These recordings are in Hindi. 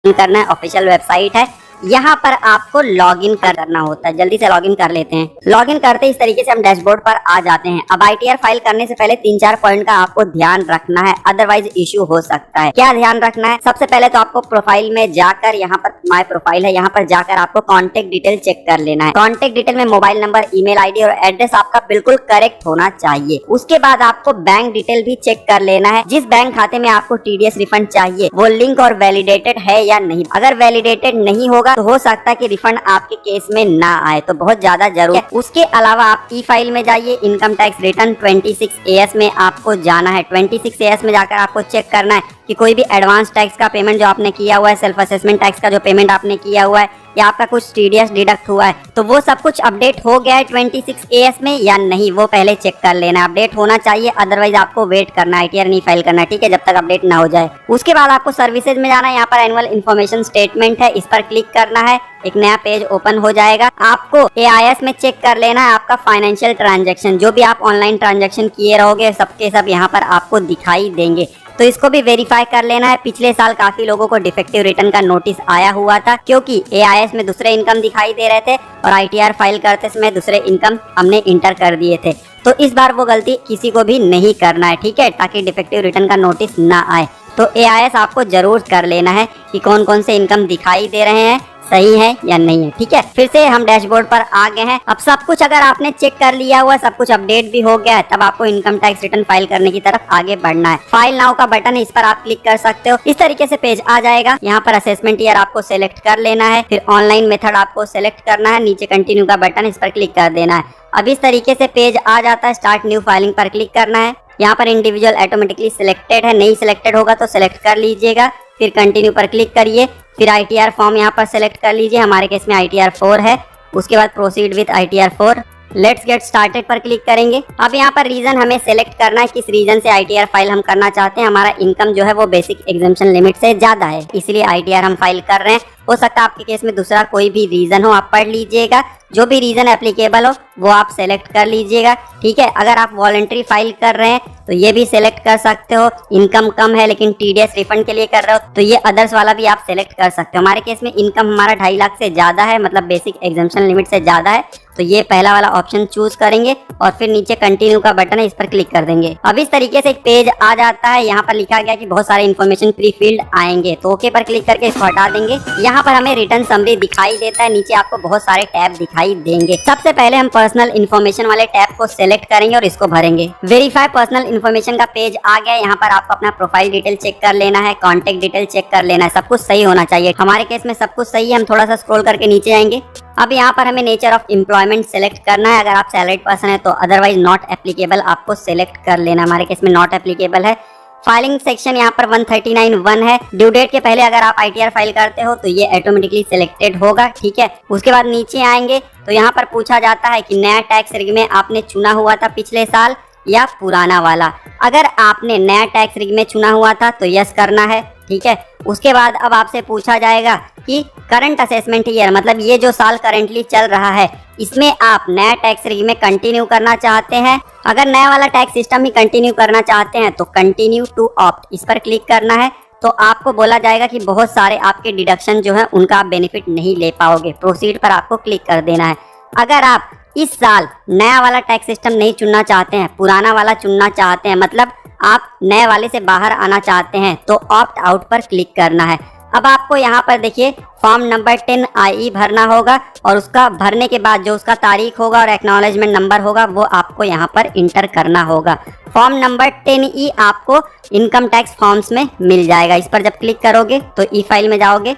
करना है, ऑफिशियल वेबसाइट है, यहाँ पर आपको लॉगिन करना होता है। जल्दी से लॉगिन कर लेते हैं। लॉगिन करते इस तरीके से हम डैशबोर्ड पर आ जाते हैं। अब ITR फाइल करने से पहले 3-4 पॉइंट का आपको ध्यान रखना है, अदरवाइज इश्यू हो सकता है। क्या ध्यान रखना है? सबसे पहले तो आपको प्रोफाइल में जाकर, यहाँ पर माय प्रोफाइल है, यहाँ पर जाकर आपको कॉन्टेक्ट डिटेल चेक कर लेना है। कॉन्टेक्ट डिटेल में मोबाइल नंबर, ईमेल ID और एड्रेस आपका बिल्कुल करेक्ट होना चाहिए। उसके बाद आपको बैंक डिटेल भी चेक कर लेना है। जिस बैंक खाते में आपको TDS रिफंड चाहिए वो लिंक और वैलिडेटेड है या नहीं। अगर वैलिडेटेड नहीं होगा तो हो सकता है कि रिफंड आपके केस में ना आए, तो बहुत ज्यादा जरूरी है। उसके अलावा आप ई फाइल में जाइए, इनकम टैक्स रिटर्न 26AS में आपको जाना है। 26AS में जाकर आपको चेक करना है कि कोई भी एडवांस टैक्स का पेमेंट जो आपने किया हुआ है, सेल्फ असेसमेंट टैक्स का जो पेमेंट आपने किया हुआ है, या आपका कुछ TDS डिडक्ट हुआ है, तो वो सब कुछ अपडेट हो गया है 26AS में या नहीं, वो पहले चेक कर लेना है। अपडेट होना चाहिए, अदरवाइज आपको वेट करना है, ITR नहीं फाइल करना है, ठीक है, जब तक अपडेट ना हो जाए। उसके बाद आपको सर्विसेज में जाना है। यहाँ पर एनुअल इन्फॉर्मेशन स्टेटमेंट है, इस पर क्लिक करना है। एक नया पेज ओपन हो जाएगा। आपको AIS में चेक कर लेना है आपका फाइनेंशियल ट्रांजैक्शन, जो भी आप ऑनलाइन ट्रांजैक्शन किए रहोगे सबके सब यहाँ पर आपको दिखाई देंगे, तो इसको भी वेरीफाई कर लेना है। पिछले साल काफी लोगों को डिफेक्टिव रिटर्न का नोटिस आया हुआ था, क्योंकि AIS में दूसरे इनकम दिखाई दे रहे थे और ITR फाइल करते समय दूसरे इनकम हमने इंटर कर दिए थे। तो इस बार वो गलती किसी को भी नहीं करना है, ठीक है, ताकि डिफेक्टिव रिटर्न का नोटिस ना आए। तो AIS आपको जरूर कर लेना है कि कौन कौन से इनकम दिखाई दे रहे हैं, सही है या नहीं है, ठीक है। फिर से हम डैशबोर्ड पर आ गए हैं। अब सब कुछ अगर आपने चेक कर लिया हुआ, सब कुछ अपडेट भी हो गया है, तब आपको इनकम टैक्स रिटर्न फाइल करने की तरफ आगे बढ़ना है। फाइल नाउ का बटन है, इस पर आप क्लिक कर सकते हो। इस तरीके से पेज आ जाएगा। यहाँ पर असेसमेंट ईयर आपको सेलेक्ट कर लेना है, फिर ऑनलाइन मेथड आपको सेलेक्ट करना है, नीचे कंटिन्यू का बटन, इस पर क्लिक कर देना है। अब इस तरीके से पेज आ जाता है। स्टार्ट न्यू फाइलिंग पर क्लिक करना है। यहाँ पर इंडिविजुअल ऑटोमेटिकली सिलेक्टेड है, नहीं सिलेक्टेड होगा तो सिलेक्ट कर लीजिएगा। फिर कंटिन्यू पर क्लिक करिए। फिर ITR फॉर्म यहाँ पर सेलेक्ट कर लीजिए, हमारे केस में ITR 4 है। उसके बाद proceed with ITR 4। Let's get started पर क्लिक करेंगे। अब यहाँ पर रीजन हमें सेलेक्ट करना है, किस रीजन से ITR फाइल हम करना चाहते हैं। हमारा इनकम जो है वो बेसिक एग्जम्पशन लिमिट से ज्यादा है, इसलिए ITR हम फाइल कर रहे हैं। हो सकता है आपके केस में दूसरा कोई भी रीजन हो, आप पढ़ लीजिएगा। जो भी रीजन एप्लीकेबल हो वो आप सेलेक्ट कर लीजिएगा, ठीक है। अगर आप वॉलंटरी फाइल कर रहे हैं तो ये भी सेलेक्ट कर सकते हो। इनकम कम है लेकिन TDS रिफंड के लिए कर रहे हो तो ये अदर्स वाला भी आप सेलेक्ट कर सकते हो। हमारे केस में इनकम हमारा 2.5 लाख से ज्यादा है, मतलब बेसिक एग्जम्पशन लिमिट से ज्यादा है, तो ये पहला वाला ऑप्शन चूज करेंगे और फिर नीचे कंटिन्यू का बटन है, इस पर क्लिक कर देंगे। अब इस तरीके से एक पेज आ जाता है। यहाँ पर लिखा गया कि बहुत सारे इन्फॉर्मेशन प्री फील्ड आएंगे, तो ओके पर क्लिक करके इसको हटा देंगे। यहाँ पर हमें रिटर्न समरी दिखाई देता है, नीचे आपको बहुत सारे टैब दिखाई देंगे। सबसे पहले हम पर्सनल इन्फॉर्मेशन वाले टैब को सिलेक्ट करेंगे और इसको भरेंगे। वेरीफाई पर्सनल इन्फॉर्मेशन का पेज आ गया। यहाँ पर आपको अपना प्रोफाइल डिटेल चेक कर लेना है, कॉन्टेक्ट डिटेल चेक कर लेना है, सब कुछ सही होना चाहिए। हमारे केस में सब कुछ सही है। हम थोड़ा सा स्क्रॉल करके नीचे आएंगे। अब यहाँ पर हमें नेचर ऑफ एम्प्लॉयमेंट सेलेक्ट करना है। अगर आप सैलरीड पर्सन है तो अदरवाइज नॉट एप्लीकेबल आपको सेलेक्ट कर लेना। हमारे केस में नॉट एप्लीकेबल है। फाइलिंग सेक्शन यहाँ पर 139(1) है। ड्यू डेट के पहले अगर आप ITR फाइल करते हो तो ये ऑटोमेटिकली सिलेक्टेड होगा, ठीक है। उसके बाद नीचे आएंगे तो यहाँ पर पूछा जाता है कि नया टैक्स रिग में आपने चुना हुआ था पिछले साल या पुराना वाला। अगर आपने नया टैक्स रिग में चुना हुआ था तो यस करना है, ठीक है। उसके बाद अब आपसे पूछा जाएगा कि करंट असेसमेंट ईयर, मतलब ये जो साल करेंटली चल रहा है इसमें आप नया टैक्स रिग में कंटिन्यू करना चाहते हैं। अगर नया वाला टैक्स सिस्टम ही कंटिन्यू करना चाहते हैं तो कंटिन्यू टू ऑप्ट, इस पर क्लिक करना है। तो आपको बोला जाएगा कि बहुत सारे आपके डिडक्शन जो है उनका आप बेनिफिट नहीं ले पाओगे। प्रोसीड पर आपको क्लिक कर देना है। अगर आप इस साल नया वाला टैक्स सिस्टम नहीं चुनना चाहते हैं, पुराना वाला चुनना चाहते हैं, मतलब आप नए वाले से बाहर आना चाहते हैं, तो ऑप्ट आउट पर क्लिक करना है। अब आपको यहाँ पर देखिए फॉर्म नंबर 10 IE भरना होगा और उसका भरने के बाद जो उसका तारीख होगा और एक्नॉलेजमेंट नंबर होगा वो आपको यहाँ पर इंटर करना होगा। फॉर्म नंबर 10E आपको इनकम टैक्स फॉर्म्स में मिल जाएगा। इस पर जब क्लिक करोगे तो ई फाइल में जाओगे,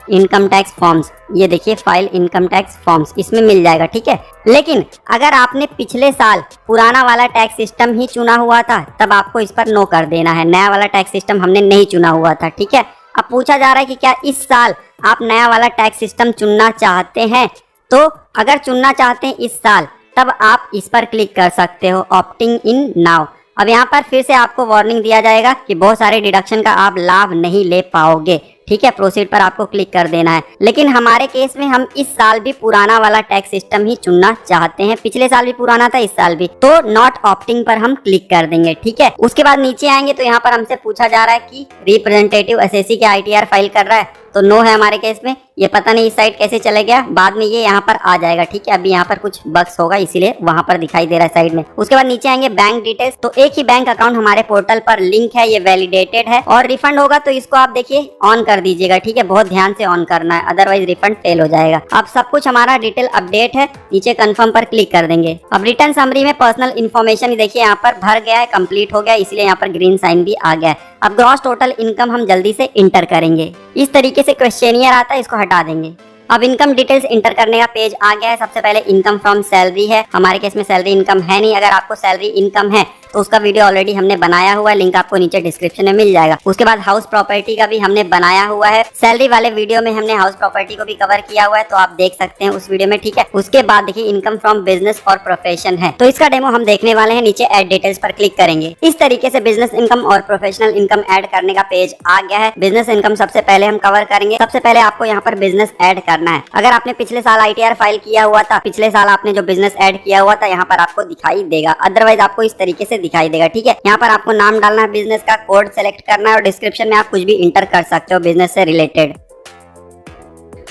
इनकम टैक्स फॉर्म्स, ये देखिए फाइल इनकम टैक्स फॉर्म्स, इसमें मिल जाएगा, ठीक है। लेकिन अगर आपने पिछले साल पुराना वाला टैक्स सिस्टम ही चुना हुआ था तब आपको इस पर नो कर देना है। नया वाला टैक्स सिस्टम हमने नहीं चुना हुआ था, ठीक है। अब पूछा जा रहा है कि क्या इस साल आप नया वाला टैक्स सिस्टम चुनना चाहते हैं, तो अगर चुनना चाहते हैं इस साल तब आप इस पर क्लिक कर सकते हो, ऑप्टिंग इन नाउ। अब यहाँ पर फिर से आपको वार्निंग दिया जाएगा कि बहुत सारे डिडक्शन का आप लाभ नहीं ले पाओगे, ठीक है। प्रोसीड पर आपको क्लिक कर देना है। लेकिन हमारे केस में हम इस साल भी पुराना वाला टैक्स सिस्टम ही चुनना चाहते हैं। पिछले साल भी पुराना था, इस साल भी, तो नॉट ऑप्टिंग पर हम क्लिक कर देंगे, ठीक है। उसके बाद नीचे आएंगे तो यहाँ पर हमसे पूछा जा रहा है कि रिप्रेजेंटेटिव SSC के ITR फाइल कर रहा है तो नो है हमारे केस में। ये पता नहीं इस साइड कैसे चले गया, बाद में ये यहाँ पर आ जाएगा, ठीक है। अभी यहाँ पर कुछ बग्स होगा इसीलिए वहां पर दिखाई दे रहा है साइड में। उसके बाद नीचे आएंगे बैंक डिटेल्स, तो एक ही बैंक अकाउंट हमारे पोर्टल पर लिंक है, ये वैलिडेटेड है और रिफंड होगा तो इसको आप देखिए ऑन कर दीजिएगा, ठीक है। बहुत ध्यान से ऑन करना है, अदरवाइज रिफंड फेल हो जाएगा। अब सब कुछ हमारा डिटेल अपडेट है, नीचे कंफर्म पर क्लिक कर देंगे। अब रिटर्न समरी में पर्सनल इन्फॉर्मेशन देखिए यहाँ पर भर गया है, कंप्लीट हो गया, इसलिए यहाँ पर ग्रीन साइन भी आ गया है। अब ग्रॉस टोटल इनकम हम जल्दी से इंटर करेंगे। इस तरीके से क्वेश्चनियर आता है, इसको हटा देंगे। अब इनकम डिटेल्स इंटर करने का पेज आ गया है। सबसे पहले इनकम फ्रॉम सैलरी है, हमारे केस में सैलरी इनकम है नहीं। अगर आपको सैलरी इनकम है तो उसका वीडियो ऑलरेडी हमने बनाया हुआ है, लिंक आपको नीचे डिस्क्रिप्शन में मिल जाएगा। उसके बाद हाउस प्रॉपर्टी का भी हमने बनाया हुआ है, सैलरी वाले वीडियो में हमने हाउस प्रॉपर्टी को भी कवर किया हुआ है, तो आप देख सकते हैं उस वीडियो में, ठीक है। उसके बाद देखिए इनकम फ्रॉम बिजनेस और प्रोफेशन है, तो इसका डेमो हम देखने वाले हैं। नीचे ऐड डिटेल्स पर क्लिक करेंगे। इस तरीके से बिजनेस इनकम और प्रोफेशनल इनकम ऐड करने का पेज आ गया है। बिजनेस इनकम सबसे पहले हम कवर करेंगे। सबसे पहले आपको यहाँ पर बिजनेस ऐड करना है। अगर आपने पिछले साल ITR फाइल किया हुआ था, पिछले साल आपने जो बिजनेस ऐड किया हुआ था यहाँ पर आपको दिखाई देगा, अदरवाइज आपको इस तरीके से दिखाई देगा, ठीक है। यहाँ पर आपको नाम डालना है, बिजनेस का कोड सेलेक्ट करना है और डिस्क्रिप्शन में आप कुछ भी इंटर कर सकते हो बिजनेस से रिलेटेड।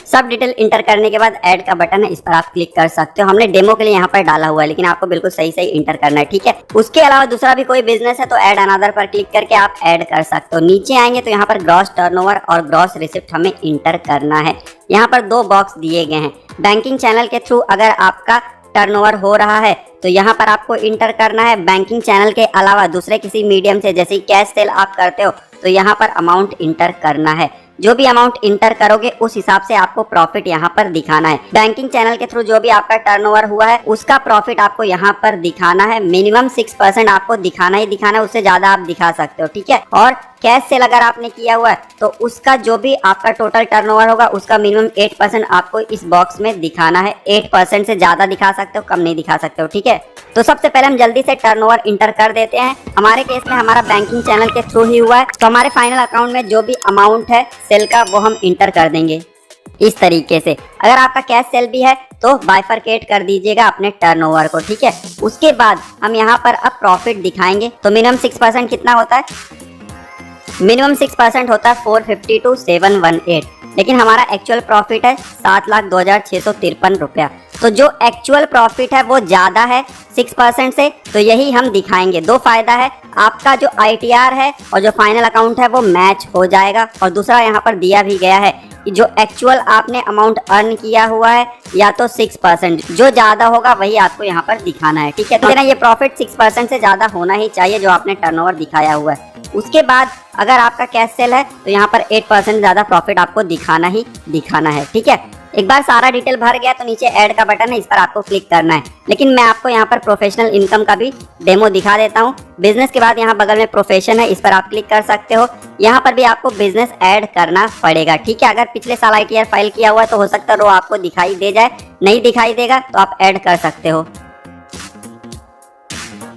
सब डिटेल इंटर करने के बाद ऐड का बटन है, इस पर आप क्लिक कर सकते हो। हमने डेमो के लिए यहाँ पर डाला हुआ है, लेकिन आपको बिल्कुल सही सही इंटर करना है, ठीक है। उसके अलावा दूसरा भी कोई बिजनेस है तो ऐड अनदर पर क्लिक करके आप ऐड कर सकते हो। नीचे आएंगे तो यहाँ पर ग्रॉस टर्नओवर और ग्रॉस रिसिप्ट हमें इंटर करना है। यहाँ पर 2 बॉक्स दिए गए हैं। बैंकिंग चैनल के थ्रू अगर आपका टर्नओवर हो रहा है तो यहाँ पर आपको इंटर करना है। बैंकिंग चैनल के अलावा दूसरे किसी मीडियम से, जैसे कैश सेल आप करते हो, तो यहाँ पर अमाउंट इंटर करना है। जो भी अमाउंट इंटर करोगे उस हिसाब से आपको प्रॉफिट यहाँ पर दिखाना है। बैंकिंग चैनल के थ्रू जो भी आपका टर्नओवर हुआ है उसका प्रॉफिट आपको यहाँ पर दिखाना है। मिनिमम 6% आपको दिखाना ही दिखाना है, उससे ज्यादा आप दिखा सकते हो, ठीक है। और कैश सेल अगर आपने किया हुआ है तो उसका जो भी आपका टोटल टर्नओवर होगा उसका मिनिमम 8% आपको इस बॉक्स में दिखाना है। 8% से ज्यादा दिखा सकते हो, कम नहीं दिखा सकते हो, ठीक है। तो सबसे पहले हम जल्दी से टर्नओवर इंटर कर देते हैं। हमारे केस में हमारा बैंकिंग चैनल के थ्रू ही हुआ है, तो हमारे फाइनल अकाउंट में जो भी अमाउंट है सेल का वो हम इंटर कर देंगे इस तरीके से। अगर आपका कैश सेल भी है तो बाइफरकेट कर दीजिएगा अपने टर्नओवर को, ठीक है। उसके बाद हम यहाँ पर अब प्रॉफिट दिखाएंगे। तो मिनिमम 6% कितना होता है? मिनिमम 6% होता है 452,718, लेकिन हमारा एक्चुअल प्रॉफिट है 7,02,653 रुपया। तो जो एक्चुअल प्रॉफिट है वो ज्यादा है 6% से, तो यही हम दिखाएंगे। 2 फायदा है, आपका जो ITR है और जो फाइनल अकाउंट है वो मैच हो जाएगा। और दूसरा यहाँ पर दिया भी गया है कि जो एक्चुअल आपने अमाउंट अर्न किया हुआ है या तो 6%, जो ज्यादा होगा वही आपको यहाँ पर दिखाना है, ठीक है। तो ये प्रॉफिट 6% से ज्यादा होना ही चाहिए जो आपने टर्नओवर दिखाया हुआ है। उसके बाद अगर आपका कैश सेल है तो यहाँ पर 8% ज्यादा प्रॉफिट आपको दिखाना ही दिखाना है, ठीक है। एक बार सारा डिटेल भर गया तो नीचे ऐड का बटन है, इस पर आपको क्लिक करना है। लेकिन मैं आपको यहाँ पर प्रोफेशनल इनकम का भी डेमो दिखा देता हूँ। बिजनेस के बाद यहाँ बगल में प्रोफेशन है, इस पर आप क्लिक कर सकते हो। यहाँ पर भी आपको बिजनेस ऐड करना पड़ेगा, ठीक है। अगर पिछले साल ITR फाइल किया हुआ है तो हो सकता है रो आपको दिखाई दे जाए, नहीं दिखाई देगा तो आप ऐड कर सकते हो।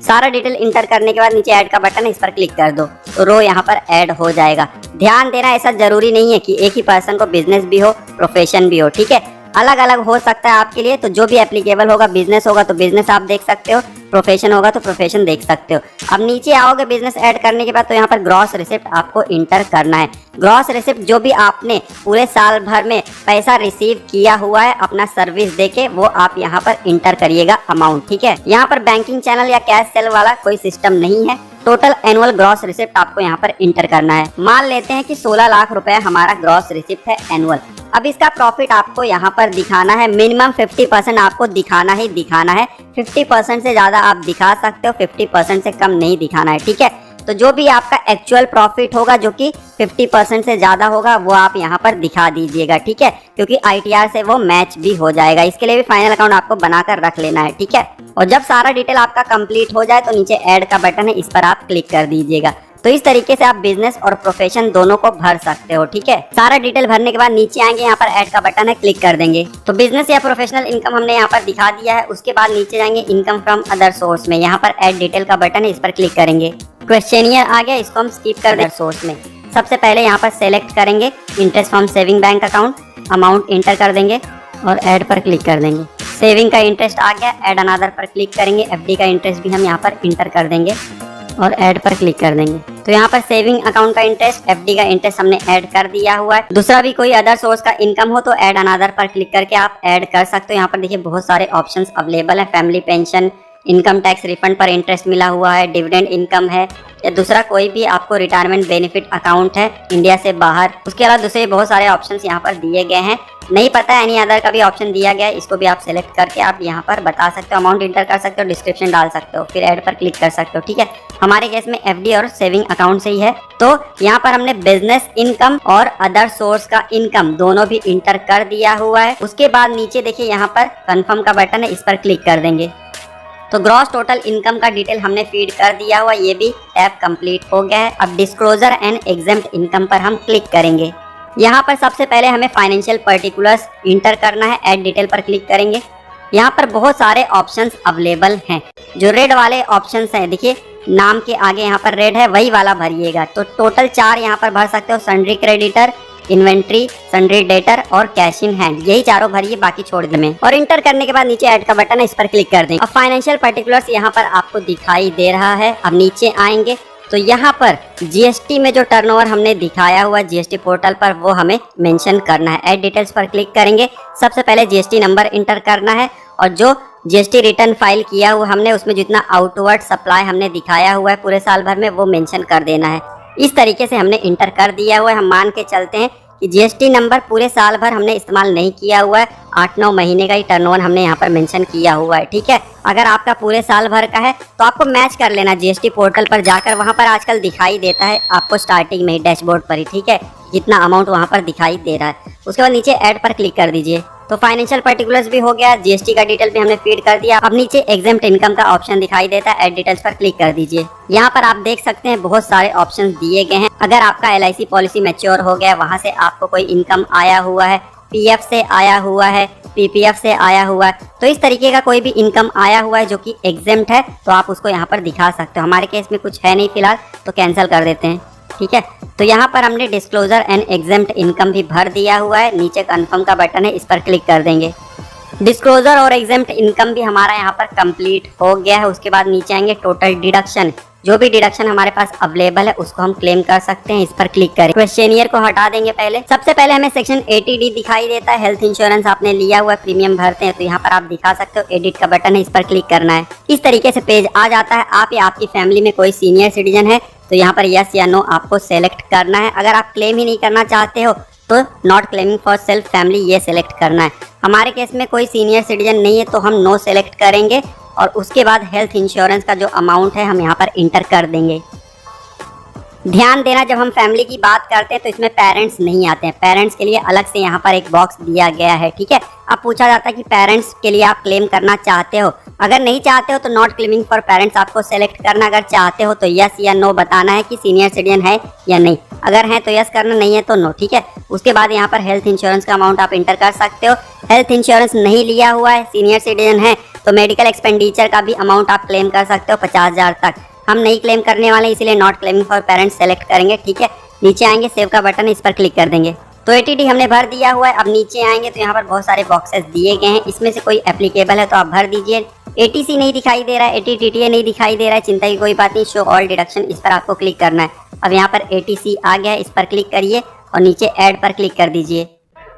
सारा डिटेल इंटर करने के बाद नीचे ऐड का बटन है, इस पर क्लिक कर दो तो रो यहाँ पर ऐड हो जाएगा। ध्यान देना, ऐसा जरूरी नहीं है कि एक ही पर्सन को बिजनेस भी हो प्रोफेशन भी हो, ठीक है। अलग अलग हो सकता है आपके लिए, तो जो भी एप्लीकेबल होगा, बिजनेस होगा तो बिजनेस आप देख सकते हो, प्रोफेशन होगा तो प्रोफेशन देख सकते हो। अब नीचे आओगे बिजनेस ऐड करने के बाद तो यहाँ पर ग्रॉस रिसिप्ट आपको इंटर करना है। ग्रॉस रिसिप्ट जो भी आपने पूरे साल भर में पैसा रिसीव किया हुआ है अपना सर्विस देके, वो आप यहाँ पर इंटर करिएगा अमाउंट, ठीक है। यहाँ पर बैंकिंग चैनल या कैश सेल वाला कोई सिस्टम नहीं है। टोटल एनुअल ग्रॉस रिसिप्ट आपको यहाँ पर इंटर करना है। मान लेते हैं कि 16 लाख रुपए हमारा ग्रॉस रिसिप्ट है एनुअल। अब इसका प्रॉफिट आपको यहाँ पर दिखाना है। मिनिमम 50% आपको दिखाना ही दिखाना है। 50% से ज्यादा आप दिखा सकते हो, 50% से कम नहीं दिखाना है, ठीक है। तो जो भी आपका एक्चुअल प्रॉफिट होगा जो कि 50% से ज्यादा होगा वो आप यहाँ पर दिखा दीजिएगा, ठीक है, क्योंकि ITR से वो मैच भी हो जाएगा। इसके लिए भी फाइनल अकाउंट आपको बनाकर रख लेना है, ठीक है। और जब सारा डिटेल आपका कंप्लीट हो जाए तो नीचे ऐड का बटन है, इस पर आप क्लिक कर दीजिएगा। तो इस तरीके से आप बिजनेस और प्रोफेशन दोनों को भर सकते हो, ठीक है। सारा डिटेल भरने के बाद नीचे आएंगे, यहाँ पर ऐड का बटन है, क्लिक कर देंगे। तो बिजनेस या प्रोफेशनल इनकम हमने यहाँ पर दिखा दिया है। उसके बाद नीचे जाएंगे इनकम फ्रॉम अदर सोर्स में, यहाँ पर ऐड डिटेल का बटन है, इस पर क्लिक करेंगे। क्वेश्चनियर आ गया, इसको हम स्किप कर देंगे। सोर्स में सबसे पहले यहाँ पर सेलेक्ट करेंगे interest from saving bank account, amount inter कर देंगे और ऐड पर क्लिक कर देंगे। सेविंग का इंटरेस्ट आ गया, ऐड अनदर पर क्लिक करेंगे। FD का इंटरेस्ट भी हम यहाँ पर इंटर कर देंगे। और ऐड पर क्लिक कर देंगे। तो यहाँ पर सेविंग अकाउंट का इंटरेस्ट, एफडी का इंटरेस्ट हमने ऐड कर दिया हुआ है। दूसरा भी कोई अदर सोर्स का इनकम हो तो ऐड अनदर पर क्लिक करके आप ऐड कर सकते हो। यहाँ पर देखिए बहुत सारे ऑप्शंस अवेलेबल है। Family pension, income tax refund पर इंटरेस्ट मिला हुआ है, डिविडेंड इनकम है, या दूसरा कोई भी आपको रिटायरमेंट बेनिफिट अकाउंट है इंडिया से बाहर। उसके अलावा दूसरे बहुत सारे ऑप्शंस यहाँ पर दिए गए हैं। नहीं पता है एनी अदर का भी ऑप्शन दिया गया है, इसको भी आप सेलेक्ट करके आप यहाँ पर बता सकते हो, अमाउंट इंटर कर सकते हो, डिस्क्रिप्शन डाल सकते हो, फिर ऐड पर क्लिक कर सकते हो। ठीक है, हमारे केस में एफडी और सेविंग अकाउंट से ही है। तो यहाँ पर हमने बिजनेस इनकम और अदर सोर्स का इनकम दोनों भी इंटर कर दिया हुआ है। उसके बाद नीचे देखिए यहाँ पर कंफर्म का बटन है, इस पर क्लिक कर देंगे। तो ग्रॉस टोटल इनकम का डिटेल हमने फीड कर दिया हुआ, ये भी टैब कंप्लीट हो गया है। अब डिस्क्लोजर एंड एग्जेम्प्ट इनकम पर हम क्लिक करेंगे। यहाँ पर सबसे पहले हमें फाइनेंशियल पर्टिकुलर्स इंटर करना है, ऐड डिटेल पर क्लिक करेंगे। यहाँ पर बहुत सारे ऑप्शंस अवेलेबल हैं। जो रेड वाले ऑप्शंस हैं, देखिए नाम के आगे यहाँ पर रेड है, वही वाला भरिएगा। तो टोटल 4 यहाँ पर भर सकते हो, sundry creditor, inventory, sundry debtor और कैश इन हैंड, यही चारों भरिए, बाकी छोड़ दें। और इंटर करने के बाद नीचे ऐड का बटन है, इस पर क्लिक कर दें। अब फाइनेंशियल पर्टिकुलर्स यहाँ पर आपको दिखाई दे रहा है। अब नीचे आएंगे तो यहाँ पर जीएसटी में जो टर्नओवर हमने दिखाया हुआ जीएसटी पोर्टल पर, वो हमें मेंशन करना है। ऐड डिटेल्स पर क्लिक करेंगे। सबसे पहले जीएसटी नंबर इंटर करना है और जो जीएसटी रिटर्न फाइल किया हुआ हमने, उसमें जितना आउटवर्ड सप्लाई हमने दिखाया हुआ है पूरे साल भर में, वो मेंशन कर देना है। इस तरीके से हमने इंटर कर दिया हुआ है। हम मान के चलते हैं कि जीएसटी नंबर पूरे साल भर हमने इस्तेमाल नहीं किया हुआ है, 8-9 महीने का ही टर्नओवर हमने यहाँ पर मेंशन किया हुआ है। ठीक है, अगर आपका पूरे साल भर का है तो आपको मैच कर लेना जीएसटी पोर्टल पर जाकर, वहाँ पर आजकल दिखाई देता है आपको स्टार्टिंग में डैशबोर्ड पर ही। ठीक है, जितना अमाउंट वहाँ पर दिखाई दे रहा है। उसके बाद नीचे ऐड पर क्लिक कर दीजिए। तो फाइनेंशियल पर्टिकुलर्स भी हो गया, जीएसटी का डिटेल भी हमने फीड कर दिया। अब नीचे एग्जेम्प्ट इनकम का ऑप्शन दिखाई देता है, ऐड डिटेल्स पर क्लिक कर दीजिए। यहाँ पर आप देख सकते हैं बहुत सारे ऑप्शंस दिए गए हैं। अगर आपका एलआईसी पॉलिसी मैच्योर हो गया, वहाँ से आपको कोई इनकम आया हुआ है, पीएफ से आया हुआ है, पीपीएफ से आया हुआ है, तो इस तरीके का कोई भी इनकम आया हुआ है जो कि एग्जेम्प्ट है, तो आप उसको यहाँ पर दिखा सकते हो। हमारे केस में कुछ है नहीं फिलहाल, तो कैंसिल कर देते हैं। ठीक है, तो यहाँ पर हमने डिस्क्लोजर एंड एग्जेम्प्ट इनकम भी भर दिया हुआ है। नीचे कंफर्म का बटन है, इस पर क्लिक कर देंगे। डिस्क्लोजर और एग्जेम्प्ट इनकम भी हमारा यहाँ पर कंप्लीट हो गया है। उसके बाद नीचे आएंगे टोटल डिडक्शन, जो भी डिडक्शन हमारे पास अवेलेबल है उसको हम क्लेम कर सकते हैं। इस पर क्लिक करें। क्वेश्चनियर को हटा देंगे। पहले सबसे पहले हमें सेक्शन 80D दिखाई देता है, हेल्थ इंश्योरेंस आपने लिया हुआ है, प्रीमियम भरते हैं, तो यहाँ पर आप दिखा सकते हो। एडिट का बटन है, इस पर क्लिक करना है। इस तरीके से पेज आ जाता है। आप या आपकी फैमिली में कोई सीनियर सिटीजन है तो यहाँ पर यस या नो आपको सेलेक्ट करना है। अगर आप क्लेम ही नहीं करना चाहते हो तो not claiming for self family ये सिलेक्ट करना है। हमारे केस में कोई सीनियर सिटीजन नहीं है तो हम नो सेलेक्ट करेंगे और उसके बाद हेल्थ इंश्योरेंस का जो अमाउंट है हम यहाँ पर इंटर कर देंगे। ध्यान देना, जब हम फैमिली की बात करते हैं तो इसमें पेरेंट्स नहीं आते हैं। पेरेंट्स के लिए अलग से यहाँ पर एक बॉक्स दिया गया है। ठीक है, अब पूछा जाता है कि पेरेंट्स के लिए आप क्लेम करना चाहते हो। अगर नहीं चाहते हो तो नॉट क्लेमिंग फॉर पेरेंट्स आपको सेलेक्ट करना। अगर चाहते हो तो यस या नो बताना है कि सीनियर सिटीजन है या नहीं। अगर है तो यस करना, नहीं है तो नो। ठीक है, उसके बाद यहाँ पर हेल्थ इंश्योरेंस का अमाउंट आप इंटर कर सकते हो। हेल्थ इंश्योरेंस नहीं लिया हुआ है, सीनियर सिटीजन है, तो मेडिकल एक्सपेंडिचर का भी अमाउंट आप क्लेम कर सकते हो 50,000 तक। हम नहीं क्लेम करने वाले, इसीलिए not claiming for parents select करेंगे। ठीक है, नीचे आएंगे, सेव का बटन, इस पर क्लिक कर देंगे। तो 80D हमने भर दिया हुआ है। अब नीचे आएंगे तो यहाँ पर बहुत सारे बॉक्सेस दिए गए हैं, इसमें से कोई एप्लीकेबल है तो आप भर दीजिए। ATC नहीं दिखाई दे रहा है, ATTTA नहीं दिखाई दे रहा है, चिंता की कोई बात नहीं, शो ऑल डिडक्शन, इस पर आपको क्लिक करना है। अब यहाँ पर ATC आ गया है, इस पर क्लिक करिए और नीचे ऐड पर क्लिक कर दीजिए।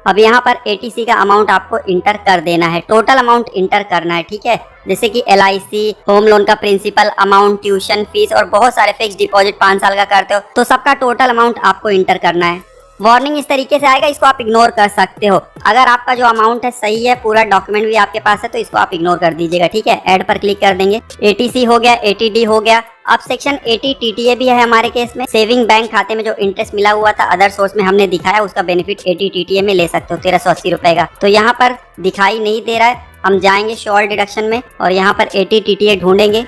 अब यहाँ पर ATC का अमाउंट आपको इंटर कर देना है, टोटल अमाउंट इंटर करना है। ठीक है, जैसे कि LIC, होम लोन का प्रिंसिपल अमाउंट, ट्यूशन फीस और बहुत सारे फिक्स डिपॉजिट 5 साल का करते हो तो सबका टोटल अमाउंट आपको इंटर करना है। वार्निंग इस तरीके से आएगा, इसको आप इग्नोर कर सकते हो। अगर आपका जो अमाउंट है सही है, पूरा डॉक्यूमेंट भी आपके पास है, तो इसको आप इग्नोर कर दीजिएगा। ठीक है, ऐड पर क्लिक कर देंगे। ATC हो गया, ATD हो गया। अब सेक्शन 80 TTA भी है हमारे केस में। सेविंग बैंक खाते में जो इंटरेस्ट मिला हुआ था अदर सोर्स में हमने दिखाया, उसका बेनिफिट 80 TTA में ले सकते हो, 1380 रुपए का। तो यहाँ पर दिखाई नहीं दे रहा है, हम जाएंगे शो ऑल डिडक्शन में और यहाँ पर 80 TTA ढूंढेंगे,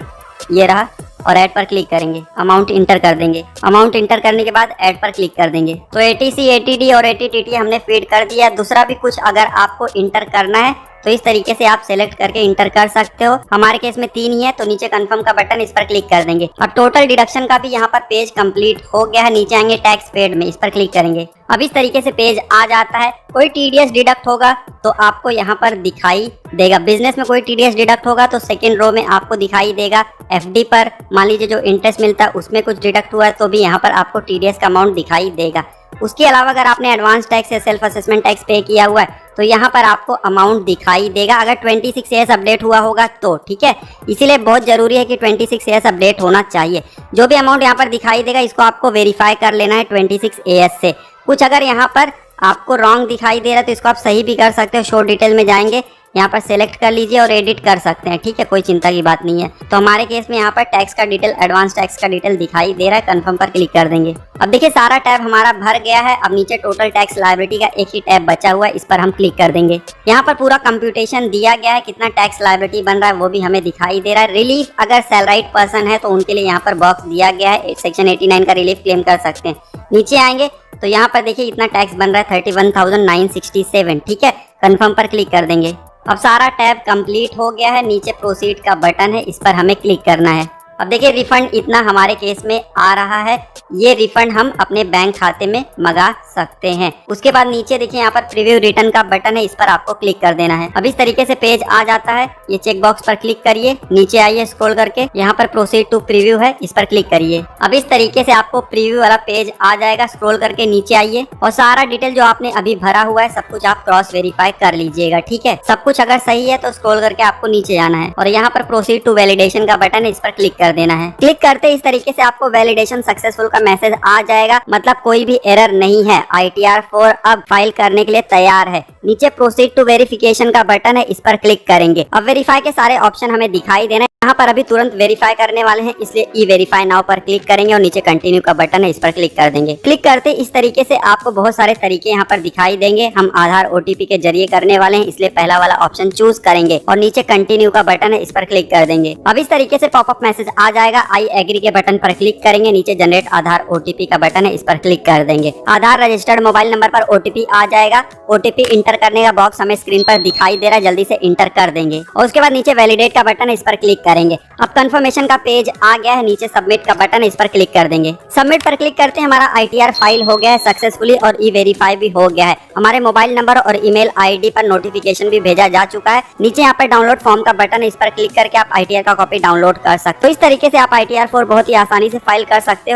ये रहा, और ऐड पर क्लिक करेंगे, अमाउंट इंटर कर देंगे। अमाउंट इंटर करने के बाद ऐड पर क्लिक कर देंगे। तो ATC, ATD और ATTTA हमने फीड कर दिया। दूसरा भी कुछ अगर आपको इंटर करना है तो इस तरीके से आप सिलेक्ट करके इंटर कर सकते हो। हमारे केस में 3 ही है तो नीचे कंफर्म का बटन, इस पर क्लिक कर देंगे। और टोटल डिडक्शन का भी यहाँ पर पेज कंप्लीट हो गया है। नीचे आएंगे टैक्स पेड में, इस पर क्लिक करेंगे। अब इस तरीके से पेज आ जाता है। कोई टीडीएस डिडक्ट होगा तो आपको यहाँ पर दिखाई देगा। बिजनेस में कोई टीडीएस डिडक्ट होगा तो सेकंड रो में आपको दिखाई देगा। एफडी पर मान लीजिए जो इंटरेस्ट मिलता है उसमें कुछ डिडक्ट हुआ है तो भी यहाँ पर आपको टीडीएस का अमाउंट दिखाई देगा। उसके अलावा अगर आपने एडवांस टैक्स या सेल्फ असेसमेंट टैक्स पे किया हुआ है तो यहाँ पर आपको अमाउंट दिखाई देगा, अगर 26 ईयर्स अपडेट हुआ होगा तो। ठीक है, इसीलिए बहुत जरूरी है कि 26 ईयर्स अपडेट होना चाहिए। जो भी अमाउंट यहाँ पर दिखाई देगा इसको आपको वेरीफाई कर लेना है 26 ईयर्स से। कुछ अगर यहाँ पर आपको रॉन्ग दिखाई दे रहा है तो इसको आप सही भी कर सकते हो। शो डिटेल में जाएंगे, यहाँ पर सेलेक्ट कर लीजिए और एडिट कर सकते हैं। ठीक है, कोई चिंता की बात नहीं है। तो हमारे केस में यहाँ पर टैक्स का डिटेल, एडवांस टैक्स का डिटेल दिखाई दे रहा है। कंफर्म पर क्लिक कर देंगे। अब देखिए सारा टैब हमारा भर गया है। अब नीचे टोटल टैक्स लायबिलिटी का एक ही टैब बचा हुआ है, इस पर हम क्लिक कर देंगे। यहाँ पर पूरा कंप्यूटेशन दिया गया है, कितना टैक्स लायबिलिटी बन रहा है वो भी हमें दिखाई दे रहा है। रिलीफ अगर सैलराइड पर्सन है तो उनके लिए यहाँ पर बॉक्स दिया गया है, सेक्शन 89 का रिलीफ क्लेम कर सकते हैं। नीचे आएंगे तो यहाँ पर देखिए इतना टैक्स बन रहा है 31,967। ठीक है, कंफर्म पर क्लिक कर देंगे। अब सारा टैब कंप्लीट हो गया है। नीचे प्रोसीड का बटन है, इस पर हमें क्लिक करना है। अब देखिए रिफंड इतना हमारे केस में आ रहा है। ये रिफंड हम अपने बैंक खाते में मंगा सकते हैं। उसके बाद नीचे देखिए यहाँ पर प्रीव्यू रिटर्न का बटन है, इस पर आपको क्लिक कर देना है। अब इस तरीके से पेज आ जाता है। ये चेक बॉक्स पर क्लिक करिए, नीचे आइए स्क्रॉल करके, यहाँ पर प्रोसीड टू प्रीव्यू है, इस पर क्लिक करिए। अब इस तरीके से आपको प्रीव्यू वाला पेज आ जाएगा। स्क्रॉल करके नीचे आइए और सारा डिटेल जो आपने अभी भरा हुआ है सब कुछ आप क्रॉस वेरीफाई कर लीजिएगा। ठीक है, सब कुछ अगर सही है तो स्क्रॉल करके आपको नीचे जाना है और यहाँ पर प्रोसीड टू वैलिडेशन का बटन है, इस पर क्लिक कर देना है। क्लिक करते इस तरीके से आपको वैलिडेशन सक्सेसफुल का मैसेज आ जाएगा, मतलब कोई भी एरर नहीं है। ITR 4 अब फाइल करने के लिए तैयार है। नीचे प्रोसीड टू वेरिफिकेशन का बटन है, इस पर क्लिक करेंगे। अब वेरीफाई के सारे ऑप्शन हमें दिखाई देना है। यहाँ पर अभी तुरंत वेरीफाई करने वाले हैं, इसलिए ई वेरीफाई नाउ पर क्लिक करेंगे और नीचे कंटिन्यू का बटन है, इस पर क्लिक कर देंगे। क्लिक करते इस तरीके से आपको बहुत सारे तरीके यहाँ पर दिखाई देंगे। हम आधार OTP के जरिए करने वाले हैं, इसलिए पहला वाला ऑप्शन चूज करेंगे और नीचे कंटिन्यू का बटन है, इस पर क्लिक कर देंगे। अब इस तरीके से पॉपअप मैसेज आ जाएगा। आई एग्री के बटन पर क्लिक करेंगे, नीचे जनरेट आधार OTP का बटन है, इस पर क्लिक कर देंगे। आधार रजिस्टर्ड मोबाइल नंबर पर OTP आ जाएगा। OTP इंटर करने का बॉक्स हमें स्क्रीन पर दिखाई दे रहा है, जल्दी से इंटर कर देंगे और उसके बाद नीचे वैलिडेट का बटन है, इस पर क्लिक करेंगे। अब कंफर्मेशन का पेज आ गया है, नीचे सबमिट का बटन है, इस पर क्लिक कर देंगे। सबमिट पर क्लिक करते हैं हमारा ITR फाइल हो गया है सक्सेसफुली और ई वेरीफाई भी हो गया है। हमारे मोबाइल नंबर और ईमेल ID पर नोटिफिकेशन भी भेजा जा चुका है। नीचे यहाँ पर डाउनलोड फॉर्म का बटन है, इस पर क्लिक करके आप ITR का कॉपी डाउनलोड कर सकते हो। इस तरीके से आप ITR 4 बहुत ही आसानी से फाइल कर सकते हो।